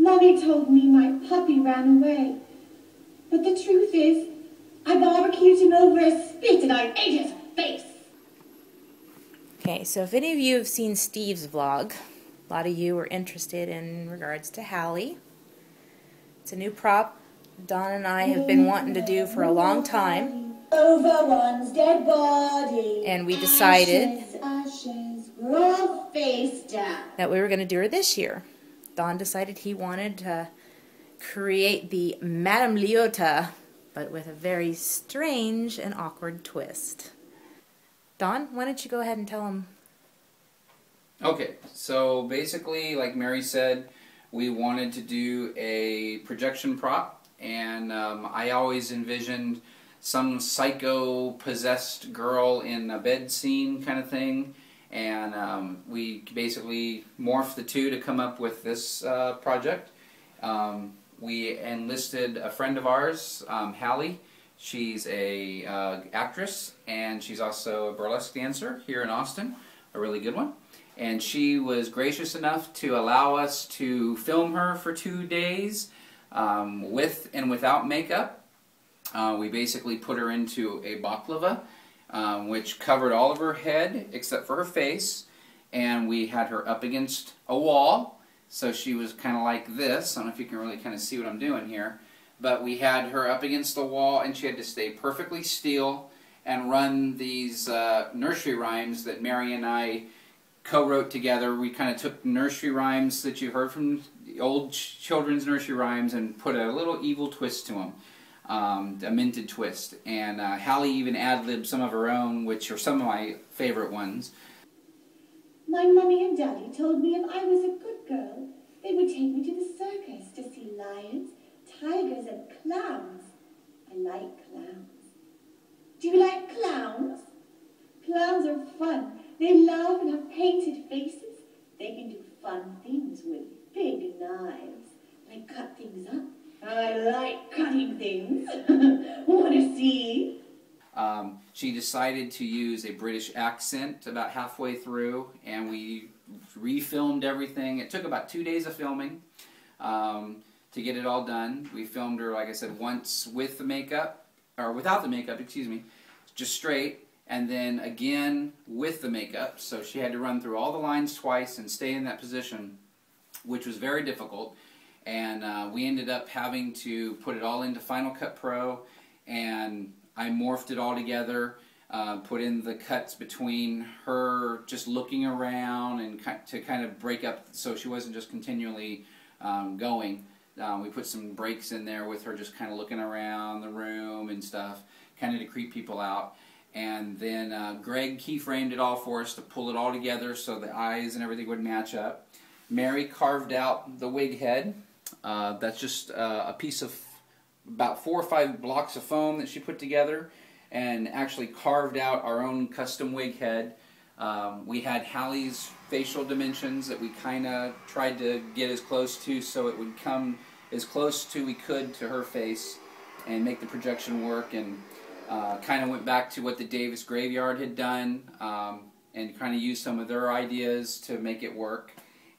Mommy told me my puppy ran away. But the truth is, I barbecued him over a spit and I ate his face. Okay, so if any of you have seen Steve's vlog, a lot of you are interested in regards to Hallie. It's a new prop Don and I have been wanting to do for a long time. Over one's dead body. And we decided ashes, we're all face down. that we were going to do her this year. Don decided he wanted to create the Madame Leota, but with a very strange and awkward twist. Don, why don't you go ahead and tell him? Okay, so basically, like Mary said, we wanted to do a projection prop, and I always envisioned some psycho possessed girl in a bed scene kind of thing, and we basically morphed the two to come up with this project. We enlisted a friend of ours, Hallie. She's a actress, and she's also a burlesque dancer here in Austin, a really good one. And she was gracious enough to allow us to film her for 2 days with and without makeup. We basically put her into a baklava, which covered all of her head except for her face, and we had her up against a wall, so she was kind of like this. I don't know if you can really kind of see what I'm doing here, but we had her up against the wall, and she had to stay perfectly still and run these nursery rhymes that Mary and I co-wrote together. We kind of took nursery rhymes that you heard from old children's nursery rhymes and put a little evil twist to them, a minted twist. And Hallie even ad-libbed some of her own, which are some of my favorite ones. My mummy and daddy told me if I was a good girl, they would take me to the circus to see lions, tigers, and clowns. I like clowns. Do you like clowns? Clowns are fun. They laugh and have painted faces. They can do fun things with big knives, like cut things up. I like cutting things. Want to see? She decided to use a British accent about halfway through, and we refilmed everything. It took about 2 days of filming to get it all done. We filmed her, like I said, once with the makeup, or without the makeup, excuse me, just straight, and then again with the makeup. So she had to run through all the lines twice and stay in that position, which was very difficult. And we ended up having to put it all into Final Cut Pro, and I morphed it all together, put in the cuts between her just looking around and to kind of break up so she wasn't just continually going. We put some breaks in there with her just kind of looking around the room and stuff, kind of to creep people out. And then Greg keyframed it all for us to pull it all together so the eyes and everything would match up. Mary carved out the wig head. That's just a piece of about 4 or 5 blocks of foam that she put together and actually carved out our own custom wig head. We had Hallie's facial dimensions that we kind of tried to get as close to so it would come as close to we could to her face and make the projection work, and kind of went back to what the Davis Graveyard had done and kind of used some of their ideas to make it work.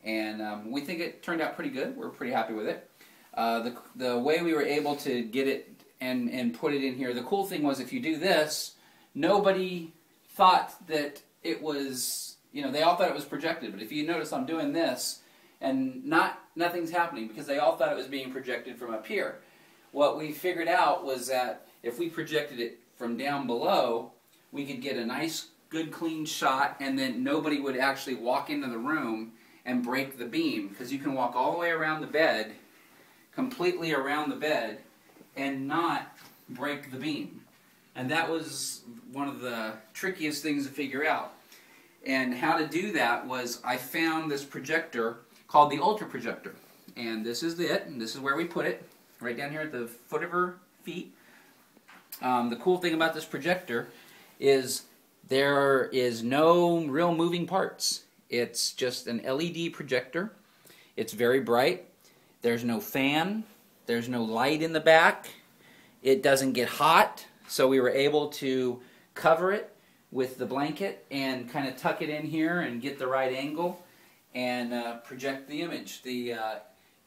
And we think it turned out pretty good. We're pretty happy with it. The way we were able to get it and put it in here, the cool thing was if you do this, nobody thought that it was, you know, they all thought it was projected. But if you notice, I'm doing this, and nothing's happening because they all thought it was being projected from up here. What we figured out was that if we projected it from down below, we could get a nice, good, clean shot, and then nobody would actually walk into the room and break the beam, because you can walk all the way around the bed, completely around the bed, and not break the beam. And that was one of the trickiest things to figure out. And how to do that was I found this projector called the Ultra Projector. And this is it, and this is where we put it, right down here at the foot of her feet. The cool thing about this projector is there is no real moving parts. It's just an LED projector. It's very bright. There's no fan. There's no light in the back. It doesn't get hot, so we were able to cover it with the blanket and kind of tuck it in here and get the right angle and project the image. The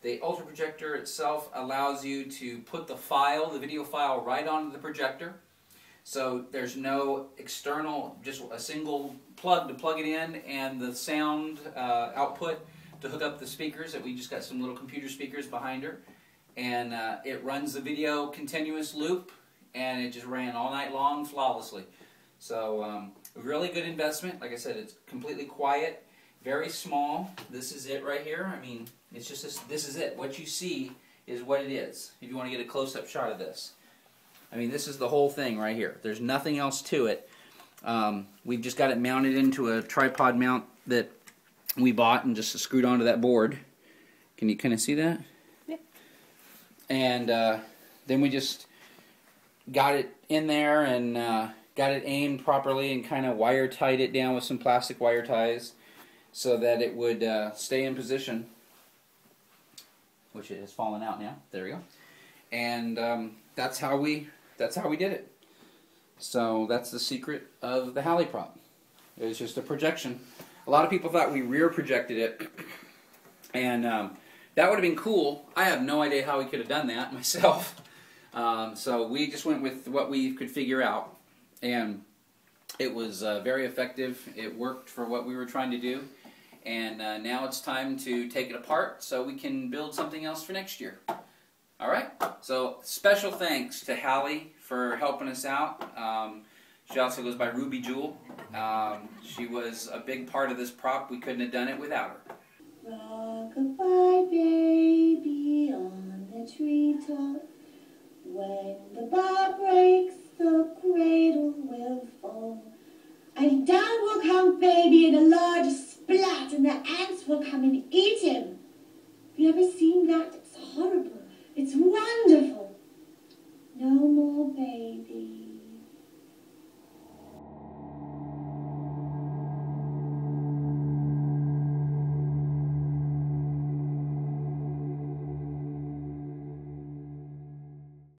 The Ultra Projector itself allows you to put the file, the video file, right onto the projector. So there's no external, just a single plug to plug it in, and the sound output to hook up the speakers. That we just got some little computer speakers behind her. And it runs the video continuous loop, and it just ran all night long flawlessly. So really good investment. Like I said, it's completely quiet, very small. This is it right here. I mean, it's just this is it. What you see is what it is. If you want to get a close-up shot of this. I mean, this is the whole thing right here. There's nothing else to it. We've just got it mounted into a tripod mount that we bought and just screwed onto that board. Can you kind of see that? Yeah. And then we just got it in there and got it aimed properly and kind of wire tied it down with some plastic wire ties so that it would stay in position, which it has fallen out now. There we go. And that's how we did it. So that's the secret of the Hallie prop. It was just a projection. A lot of people thought we rear projected it, and that would have been cool. I have no idea how we could have done that myself. So we just went with what we could figure out, and it was very effective. It worked for what we were trying to do, and now it's time to take it apart so we can build something else for next year. All right, so special thanks to Hallie for helping us out. She also goes by Ruby Joule. She was a big part of this prop. We couldn't have done it without her. Rock-a-bye, baby, on the treetop. When the bar breaks, the cradle will fall. And down will come baby in a large splat, and the ants will come and